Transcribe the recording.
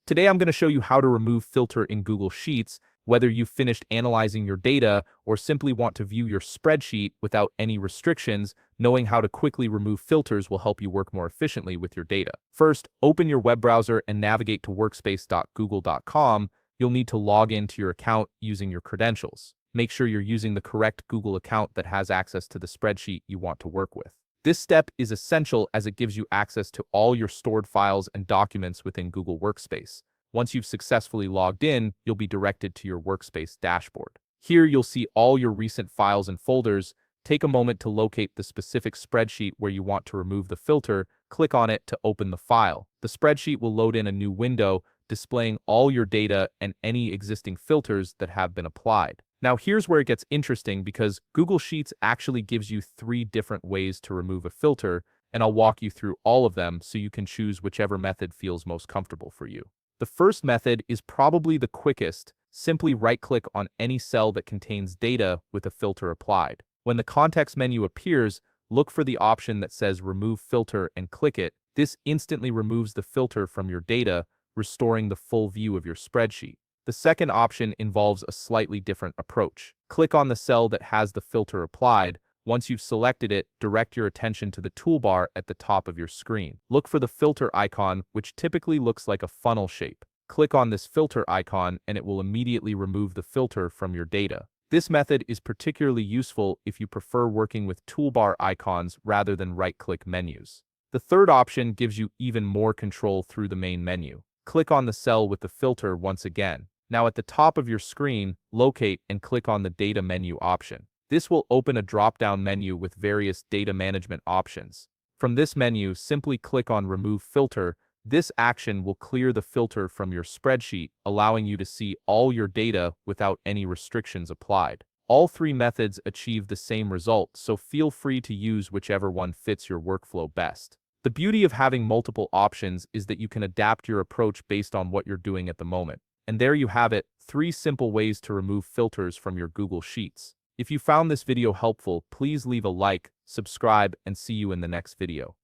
Today I'm going to show you how to remove filter in Google Sheets, whether you've finished analyzing your data or simply want to view your spreadsheet without any restrictions. Knowing how to quickly remove filters will help you work more efficiently with your data. First, open your web browser and navigate to workspace.google.com. You'll need to log into your account using your credentials. Make sure you're using the correct Google account that has access to the spreadsheet you want to work with. This step is essential as it gives you access to all your stored files and documents within Google Workspace. Once you've successfully logged in, you'll be directed to your Workspace dashboard. Here you'll see all your recent files and folders. Take a moment to locate the specific spreadsheet where you want to remove the filter. Click on it to open the file. The spreadsheet will load in a new window, displaying all your data and any existing filters that have been applied. Now here's where it gets interesting because Google Sheets actually gives you 3 different ways to remove a filter, and I'll walk you through all of them so you can choose whichever method feels most comfortable for you. The first method is probably the quickest. Simply right-click on any cell that contains data with a filter applied. When the context menu appears, look for the option that says Remove Filter and click it. This instantly removes the filter from your data, restoring the full view of your spreadsheet. The second option involves a slightly different approach. Click on the cell that has the filter applied. Once you've selected it, direct your attention to the toolbar at the top of your screen. Look for the filter icon, which typically looks like a funnel shape. Click on this filter icon and it will immediately remove the filter from your data. This method is particularly useful if you prefer working with toolbar icons rather than right-click menus. The third option gives you even more control through the main menu. Click on the cell with the filter once again. Now at the top of your screen, locate and click on the Data menu option. This will open a drop-down menu with various data management options. From this menu, simply click on Remove Filter. This action will clear the filter from your spreadsheet, allowing you to see all your data without any restrictions applied. All 3 methods achieve the same result, so feel free to use whichever one fits your workflow best. The beauty of having multiple options is that you can adapt your approach based on what you're doing at the moment. And there you have it, 3 simple ways to remove filters from your Google Sheets. If you found this video helpful, please leave a like, subscribe, and see you in the next video.